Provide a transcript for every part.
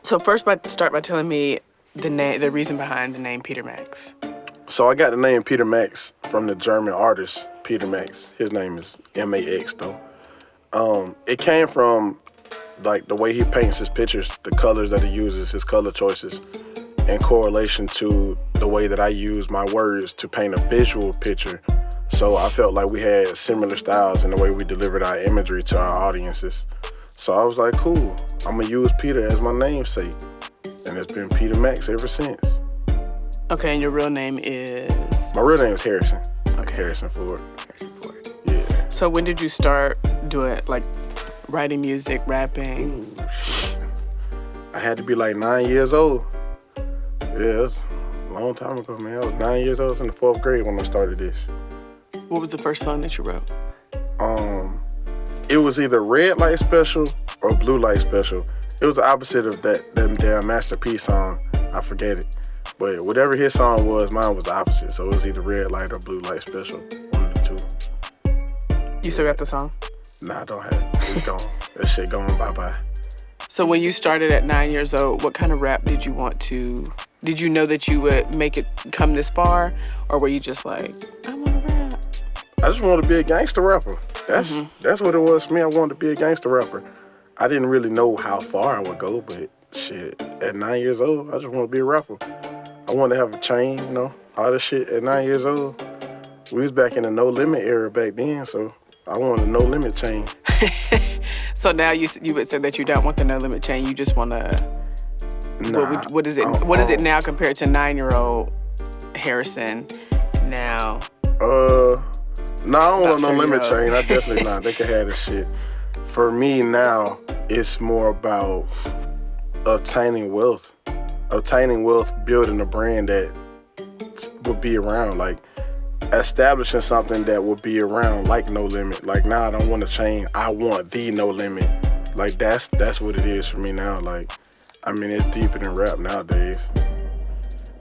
So first, start by telling me the reason behind the name Peter Maxx. So I got the name Peter Maxx from the German artist Peter Maxx. His name is Max though. It came from like the way he paints his pictures, the colors that he uses, his color choices, in correlation to the way that I use my words to paint a visual picture. So I felt like we had similar styles in the way we delivered our imagery to our audiences. So I was like, cool, I'm gonna use Peter as my namesake. And it's been Peter Maxx ever since. Okay, and your real name is? My real name is Harrison. Okay. Harrison Ford. Harrison Ford. Yeah. So when did you start doing, like, writing music, rapping? Ooh, shit. I had to be like 9 years old. Yeah, that's a long time ago, man. I was 9 years old. I was in the 4th grade when I started this. What was the first song that you wrote? It was either Red Light Special or Blue Light Special. It was the opposite of that damn Master P song. I forget it. But whatever his song was, mine was the opposite. So it was either Red Light or Blue Light Special. One of the two. You still got the song? Nah, I don't have it. It's gone. That shit gone bye-bye. So when you started at 9 years old, what kind of rap did you want to... Did you know that you would make it come this far? Or were you just like, I want to rap? I just wanted to be a gangster rapper. That's what it was for me. I wanted to be a gangster rapper. I didn't really know how far I would go, but shit, at 9 years old, I just wanted to be a rapper. I wanted to have a chain, you know, all this shit at 9 years old. We was back in the no limit era back then, so I wanted a no limit chain. So now you would say that you don't want the no limit chain. You just want to. Nah, what is it? What is it now compared to 9-year-old Harrison? Now. No, I don't want no limit you. chain. I definitely not. They can have this shit. For me now, it's more about obtaining wealth, building a brand that will be around, like establishing something that will be around, like No Limit. Like now, I don't want a chain. I want the No Limit. Like that's what it is for me now. Like, I mean, it's deeper than rap nowadays.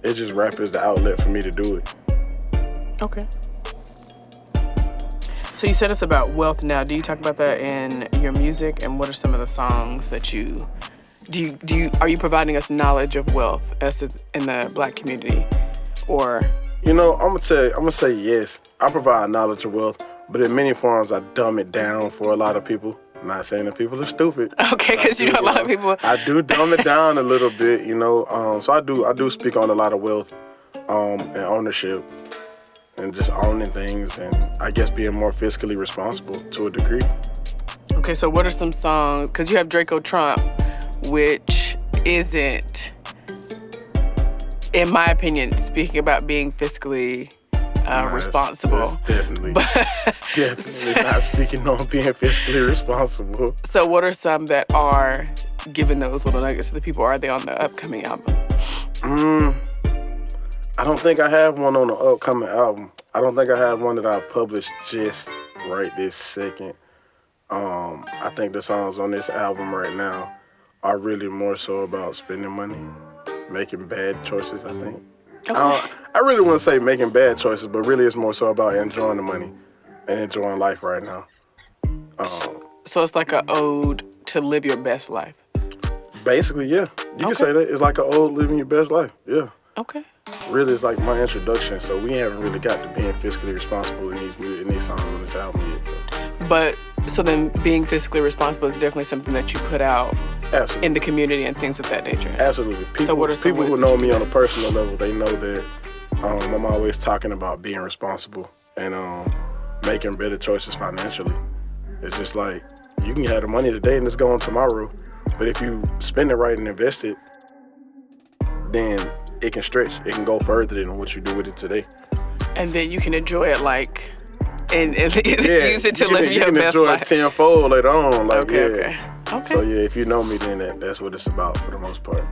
It's just rap is the outlet for me to do it. Okay. So you said it's about wealth now. Do you talk about that in your music? And what are some of the songs that you are you providing us knowledge of wealth in the Black community, or? You know, I'm gonna say yes. I provide knowledge of wealth, but in many forms I dumb it down for a lot of people. I'm not saying that people are stupid. Okay, because you know a lot of people. I do dumb it down a little bit, you know. So I do speak on a lot of wealth, and ownership, and just owning things, and I guess being more fiscally responsible to a degree. Okay, so what are some songs? Because you have Draco Trump, which isn't, in my opinion, speaking about being fiscally responsible. That's definitely not speaking on being fiscally responsible. So what are some that are giving those little nuggets to the people? Are they on the upcoming album? I don't think I have one on the upcoming album. I don't think I have one that I published just right this second. I think the songs on this album right now are really more so about spending money, making bad choices, I think. Okay. I really wouldn't say making bad choices, but really it's more so about enjoying the money and enjoying life right now. So it's like an ode to live your best life? Basically, yeah. You can say that. It's like an ode living your best life, yeah. Okay. Really, it's like my introduction, so we haven't really got to being fiscally responsible in these songs on this album yet. But, so then being fiscally responsible is definitely something that you put out Absolutely. in the community and things of that nature. Absolutely. So what are some people ways who that know you me do on a that? personal level, they know that I'm always talking about being responsible and making better choices financially. It's just like, you can have the money today and it's gone tomorrow, but if you spend it right and invest it, then it can stretch. It can go further than what you do with it today. And then you can enjoy it and use it to live your best life. You can enjoy it tenfold later on. Like, Okay. So yeah, if you know me, then that's what it's about for the most part.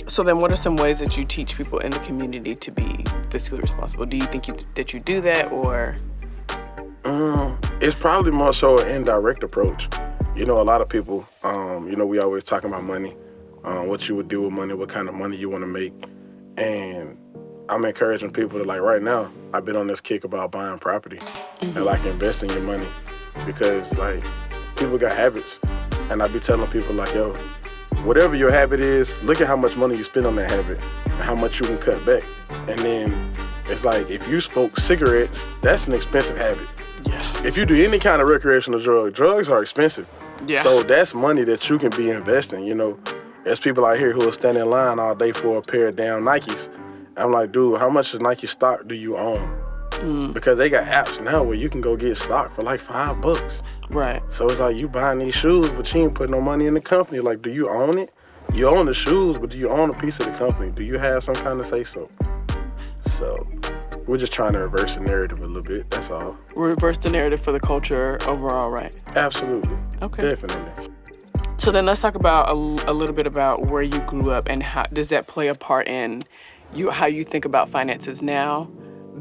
So then what are some ways that you teach people in the community to be fiscally responsible? Do you think that you do that, or? It's probably more so an indirect approach. You know, a lot of people, we always talking about money, what you would do with money, what kind of money you want to make. And I'm encouraging people to, like, right now, I've been on this kick about buying property and, like, investing your money because, like, people got habits. And I be telling people, like, yo, whatever your habit is, look at how much money you spend on that habit and how much you can cut back. And then it's like, if you smoke cigarettes, that's an expensive habit. Yeah. If you do any kind of recreational drug, drugs are expensive. Yeah. So that's money that you can be investing, you know. There's people out here who will stand in line all day for a pair of damn Nikes. I'm like, dude, how much Nike stock do you own? Because they got apps now where you can go get stock for like $5. Right. So it's like, you buying these shoes, but you ain't putting no money in the company. Like, do you own it? You own the shoes, but do you own a piece of the company? Do you have some kind of say-so? So we're just trying to reverse the narrative a little bit, that's all. Reverse the narrative for the culture overall, right? Absolutely. Okay. Definitely. So then let's talk about a little bit about where you grew up and how does that play a part in how you think about finances now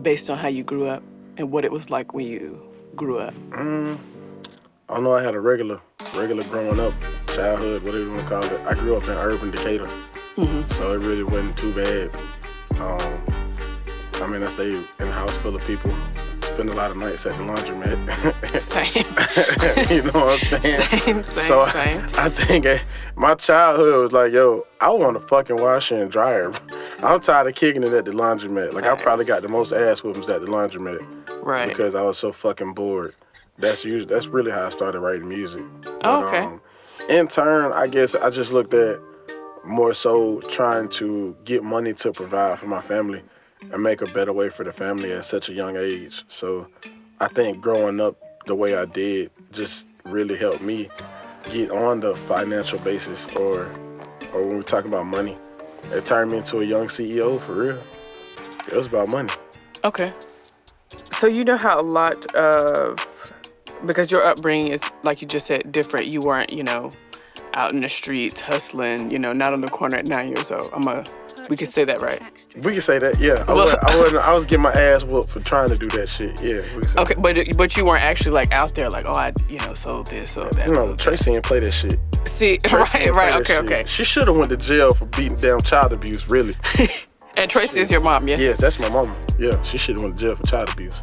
based on how you grew up and what it was like when you grew up? I know I had a regular growing up, childhood, whatever you want to call it. I grew up in urban Decatur, so it really wasn't too bad. I mean, I stayed in a house full of people, spend a lot of nights at the laundromat. Same. You know what I'm saying? Same. I think my childhood was like, yo, I want a fucking washer and dryer. I'm tired of kicking it at the laundromat. Like, Nice. I probably got the most ass whoopings at the laundromat. Right. Because I was so fucking bored. That's really how I started writing music. Oh, okay. In turn, I guess I just looked at more so trying to get money to provide for my family and make a better way for the family at such a young age. So I think growing up the way I did just really helped me get on the financial basis, or when we talk about money, it turned me into a young CEO for real. It was about money. Okay. So you know how a lot of, because your upbringing is, like you just said, different. You weren't, out in the streets hustling, not on the corner at 9 years old. We can say that, right? We can say that, yeah. I was getting my ass whooped for trying to do that shit. Yeah, we can say Okay, that. but you weren't actually like out there like, I sold this, sold that. No, Tracy didn't play that shit. See, Tracy right, didn't play that okay. shit. She should have went to jail for beating down child abuse, really. And Tracy is your mom, yes? Yes, that's my mama. Yeah, she should have went to jail for child abuse.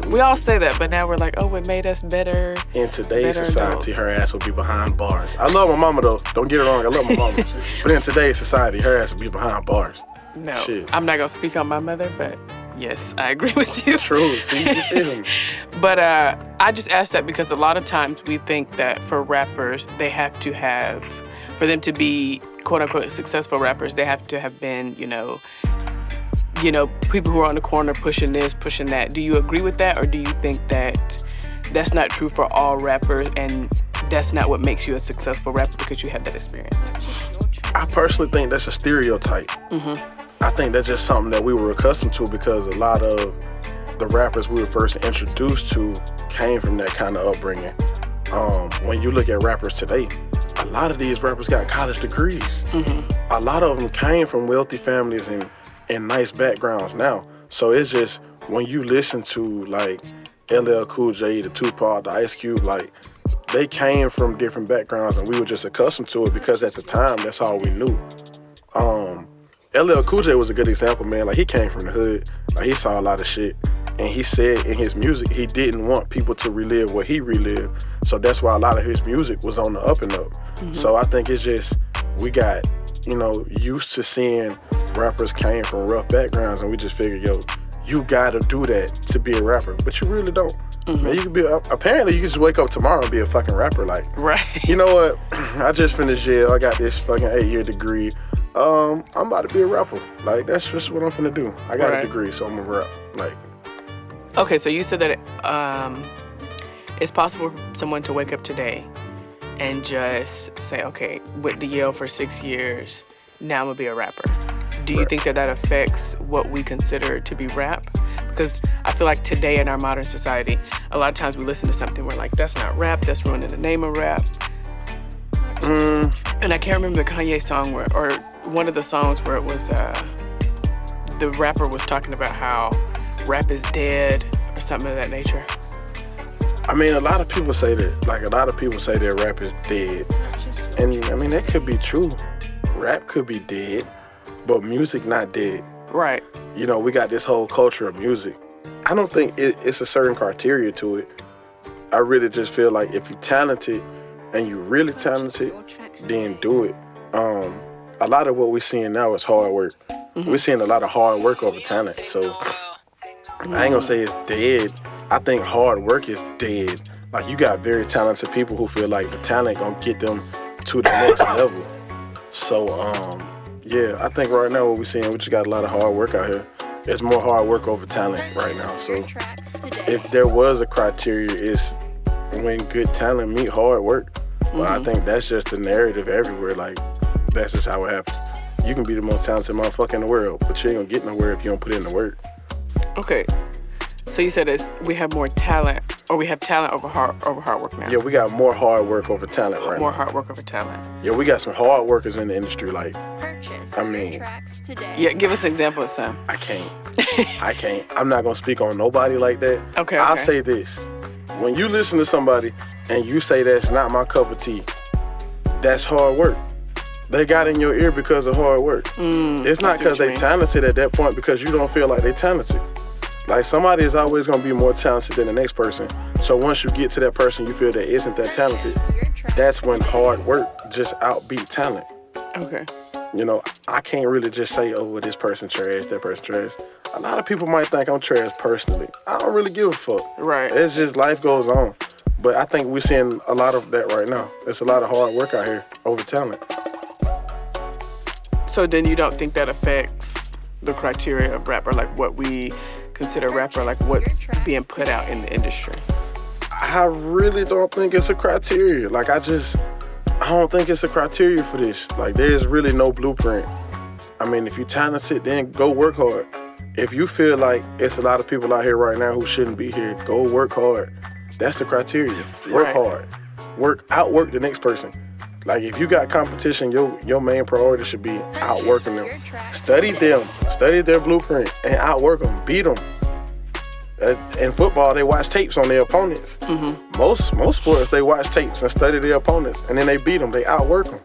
We all say that, but now we're like, it made us better. In today's society, adults. her ass will be behind bars. I love my mama, though. Don't get it wrong. I love my mama. But in today's society, her ass will be behind bars. No, Shit. I'm not going to speak on my mother, but yes, I agree with you. True. See, you feel me? But I just asked that because a lot of times we think that for rappers, for them to be quote unquote successful rappers, they have to have been, people who are on the corner pushing this, pushing that. Do you agree with that, or do you think that that's not true for all rappers and that's not what makes you a successful rapper because you had that experience? I personally think that's a stereotype. I think that's just something that we were accustomed to because a lot of the rappers we were first introduced to came from that kind of upbringing. When you look at rappers today, a lot of these rappers got college degrees. A lot of them came from wealthy families and nice backgrounds now. So it's just, when you listen to like LL Cool J, the Tupac, the Ice Cube, like, they came from different backgrounds and we were just accustomed to it because at the time, that's all we knew. LL Cool J was a good example, man. Like, he came from the hood. Like, he saw a lot of shit. And he said in his music, he didn't want people to relive what he relived. So that's why a lot of his music was on the up and up. So I think it's just, we got, used to seeing rappers came from rough backgrounds, and we just figured, you gotta do that to be a rapper. But you really don't. Man, you could apparently you can just wake up tomorrow and be a fucking rapper. Like, Right. You know what? I just finished jail. I got this fucking 8-year degree. I'm about to be a rapper. Like, that's just what I'm finna do. I got a degree, so I'm gonna rap. Like, Okay, so you said that it's possible for someone to wake up today and just say, okay, went to Yale for 6 years, now I'm gonna be a rapper. Do you think that affects what we consider to be rap? Because I feel like today in our modern society, a lot of times we listen to something, we're like, that's not rap, that's ruining the name of rap. And I can't remember the Kanye song or one of the songs where it was, the rapper was talking about how rap is dead or something of that nature. I mean, a lot of people say that. Like, a lot of people say that rap is dead. And, I mean, that could be true. Rap could be dead, but music not dead. Right. We got this whole culture of music. I don't think it's a certain criteria to it. I really just feel like if you're talented and you're really talented, then do it. a lot of what we're seeing now is hard work. We're seeing a lot of hard work over talent. So I ain't gonna say it's dead. I think hard work is dead. Like, you got very talented people who feel like the talent gonna get them to the next level. So, yeah, I think right now what we're seeing, we just got a lot of hard work out here. It's more hard work over talent right now. So if there was a criteria, it's when good talent meet hard work. But I think that's just the narrative everywhere. Like, that's just how it happens. You can be the most talented motherfucker in the world, but you ain't gonna get nowhere if you don't put in the work. Okay. So you said we have more talent, or we have talent over hard work now. Yeah, we got more hard work over talent right now. More hard work over talent. Yeah, we got some hard workers in the industry. Like, Purchase I mean, your tracks today. Yeah, give us an example of some. I can't. I'm not gonna speak on nobody like that. Okay. I'll say this. When you listen to somebody and you say that's not my cup of tea, that's hard work. They got in your ear because of hard work. It's not because they talented at that point, because you don't feel like they talented. Like, somebody is always gonna be more talented than the next person. So once you get to that person you feel that isn't that talented, that's when hard work just outbeat talent. Okay. You know, I can't really just say, oh, well, this person trash, that person trash. A lot of people might think I'm trash personally. I don't really give a fuck. Right. It's just life goes on. But I think we're seeing a lot of that right now. There's a lot of hard work out here over talent. So then you don't think that affects the criteria of rapper, like what we consider rapper, like what's being put out in the industry? I really don't think it's a criteria. Like, I don't think it's a criteria for this. Like, there's really no blueprint. I mean, if you're talented, then go work hard. If you feel like it's a lot of people out here right now who shouldn't be here, go work hard. That's the criteria. Work hard. Outwork the next person. Like, if you got competition, your main priority should be outworking them. Study them. Study their blueprint and outwork them. Beat them. In football, they watch tapes on their opponents. Most sports, they watch tapes and study their opponents, and then they beat them. They outwork them.